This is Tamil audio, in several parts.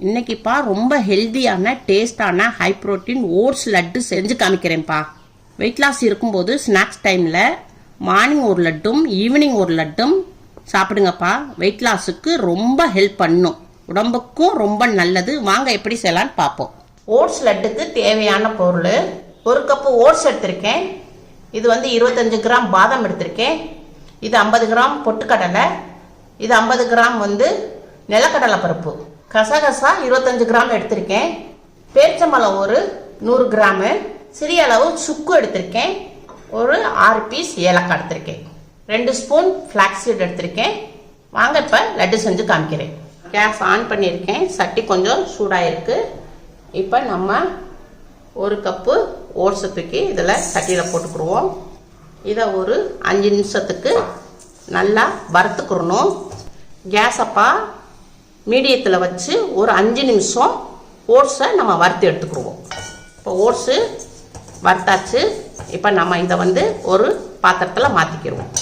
இன்னைக்குப்பா ரொம்ப ஹெல்தியான டேஸ்டான ஹை ப்ரோட்டீன் ஓட்ஸ் லட்டு செஞ்சு காமிக்கிறேன்ப்பா. வெயிட் லாஸ் இருக்கும்போது ஸ்நாக்ஸ் டைமில் மார்னிங் ஒரு லட்டும் ஈவினிங் ஒரு லட்டும் சாப்பிடுங்கப்பா. வெயிட் லாஸுக்கு ரொம்ப ஹெல்ப் பண்ணும், உடம்புக்கும் ரொம்ப நல்லது. வாங்க எப்படி செய்யலான்னு பார்ப்போம். ஓட்ஸ் லட்டுக்கு தேவையான பொருள்: ஒரு கப்பு ஓட்ஸ் எடுத்திருக்கேன். இது 25 கிராம் பாதாம் எடுத்திருக்கேன். இது 50 கிராம் பொட்டுக்கடலை. இது 50 கிராம் நிலக்கடலை பருப்பு. கசகசா 25 கிராம் எடுத்திருக்கேன். பேரிச்சம்பழம் ஒரு 100 கிராமு. சிறிய அளவு சுக்கு எடுத்திருக்கேன். ஒரு 6 பீஸ் ஏலக்காய் எடுத்திருக்கேன். 2 ஸ்பூன் ஃப்ளாக்ஸ் சீட் எடுத்திருக்கேன். வாங்க இப்போ லட்டு செஞ்சு காமிக்கிறேன். கேஸ் ஆன் பண்ணியிருக்கேன். சட்டி கொஞ்சம் சூடாயிருக்கு. இப்போ நம்ம ஒரு கப்பு ஓட்ஸை தூக்கி இதில் சட்டியில் போட்டுக்குருவோம். இதை ஒரு 5 நிமிஷத்துக்கு நல்லா வறுத்துக்கிறணும். கேஸப்பா மீடியத்தில் வச்சு ஒரு 5 நிமிஷம் ஓட்ஸை நம்ம வறுத்து எடுத்துக்கிடுவோம். இப்போ ஓட்ஸு வறுத்தாச்சு. இப்போ நம்ம இதை ஒரு பாத்திரத்தில் மாற்றிக்கிடுவோம்.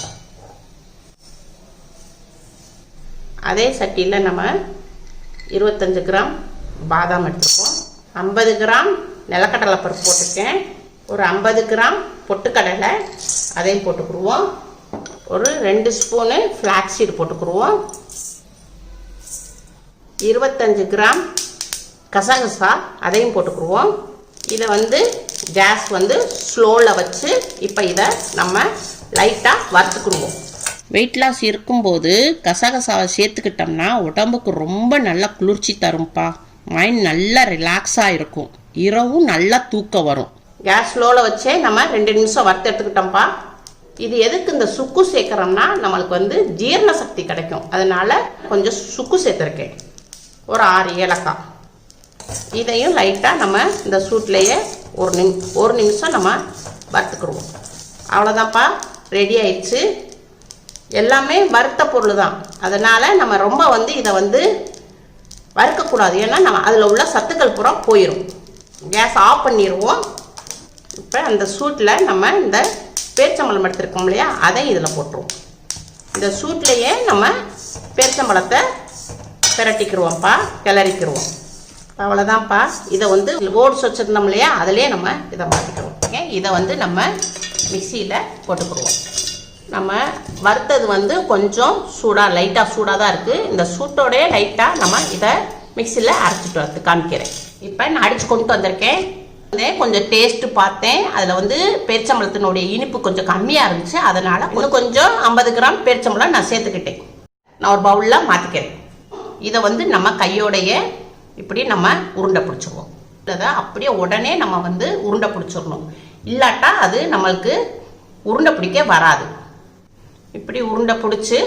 அதே சட்டியில் நம்ம 25 கிராம் பாதாம் எடுத்துப்போம். 50 கிராம் நிலக்கடலை பருப்பு போட்டிருக்கேன். ஒரு 50 கிராம் பொட்டுக்கடலை அதையும் போட்டுக்கிடுவோம். ஒரு 2 ஸ்பூனு ஃப்ளாக்ஸ் சீட் போட்டுக்கிடுவோம். 25 கிராம் கசகசா அதையும் போட்டுக்கிடுவோம். இதை கேஸ் ஸ்லோவில் வச்சு இப்போ இதை நம்ம லைட்டாக வறுத்துக்கிடுவோம். வெயிட் லாஸ் இருக்கும்போது கசகசாவை சேர்த்துக்கிட்டோம்னா உடம்புக்கு ரொம்ப நல்லா குளிர்ச்சி தரும்ப்பா. மைண்ட் நல்லா ரிலாக்ஸாக இருக்கும். இரவும் நல்லா தூக்கம் வரும். கேஸ் ஸ்லோவில் வச்சே நம்ம 2 நிமிஷம் வறுத்து எடுத்துக்கிட்டோம்ப்பா. இது எதுக்கு இந்த சுக்கு சேர்க்குறோம்னா நம்மளுக்கு ஜீரண சக்தி கிடைக்கும். அதனால கொஞ்சம் சுக்கு சேர்த்துருக்கேன். ஒரு 6 ஏலக்காய். இதையும் லைட்டாக நம்ம இந்த சூட்லேயே ஒரு நிமிஷம் நம்ம வறுத்துக்கிடுவோம். அவ்வளோதான்ப்பா, ரெடி ஆயிடுச்சு. எல்லாமே வறுத்த பொருள் தான். அதனால் நம்ம ரொம்ப இதை வறுக்கக்கூடாது. ஏன்னா நம்ம அதில் உள்ள சத்துக்கள் பூரா போயிடும். கேஸ் ஆஃப் பண்ணிடுவோம். இப்போ அந்த சூட்டில் நம்ம இந்த பேரிச்சம்பழம் எடுத்துருக்கோம் இல்லையா, அதையும் இதில் போட்டுருவோம். இந்த சூட்லேயே நம்ம பேரிச்சம்பழத்தை பிரட்டிக்கிடுவோம்ப்பா, கிளறிக்கிடுவோம். அவ்வளோதான்ப்பா. இதை ஓட்ஸ் வச்சுருந்தோம் இல்லையா, அதிலே நம்ம இதை மாற்றிக்கிடுவோம். இதை நம்ம மிக்சியில் போட்டுக்கிடுவோம். நம்ம வறுத்தது கொஞ்சம் சூடாக லைட்டாக சூடாக தான் இருக்குது. இந்த சூட்டோடைய லைட்டாக நம்ம இதை மிக்சியில் அரைச்சிட்டு வந்து காமிக்கிறேன். இப்போ நான் அடித்து கொண்டு வந்திருக்கேன். கொஞ்சம் டேஸ்ட்டு பார்த்தேன். அதில் பேரிச்சம்பழத்தினுடைய இனிப்பு கொஞ்சம் கம்மியாக இருந்துச்சு. அதனால் இன்னும் கொஞ்சம் 50 கிராம் பேரிச்சம்பழம் நான் சேர்த்துக்கிட்டேன். நான் ஒரு பவுலில் மாற்றிக்கிறேன். இதை நம்ம கையோடைய இப்படி நம்ம உருண்டை பிடிச்சிருவோம். அதை அப்படியே உடனே நம்ம உருண்டை பிடிச்சிடணும். இல்லாட்டா அது நம்மளுக்கு உருண்டை பிடிக்க வராது. இப்படி உருண்டை பிடிச்சி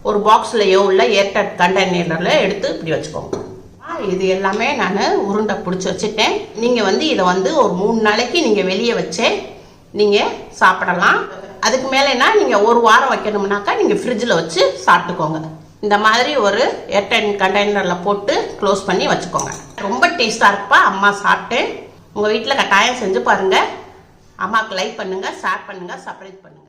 ஒரு பாக்ஸ்லையோ இல்லை ஏர்டைட் கண்டெய்னரில் எடுத்து இப்படி வச்சுக்கோங்க. இது எல்லாமே நான் உருண்டை பிடிச்சி வச்சுட்டேன். நீங்கள் இதை ஒரு 3 நாளைக்கு நீங்கள் வெளியே வச்சே நீங்கள் சாப்பிடலாம். அதுக்கு மேலேனா நீங்கள் ஒரு வாரம் வைக்கணும்னாக்கா நீங்கள் ஃப்ரிட்ஜில் வச்சு சாப்பிட்டுக்கோங்க. இந்த மாதிரி ஒரு ஏர்டைட் கண்டெய்னரில் போட்டு க்ளோஸ் பண்ணி வச்சுக்கோங்க. ரொம்ப டேஸ்ட்டாக இருப்பா. அம்மா சாப்பிட்டேன். உங்கள் வீட்டில் கட்டாயம் செஞ்சு பாருங்கள். அம்மாவுக்கு லைக் பண்ணுங்கள், ஷேர் பண்ணுங்கள், சப்ஸ்கிரைப் பண்ணுங்கள்.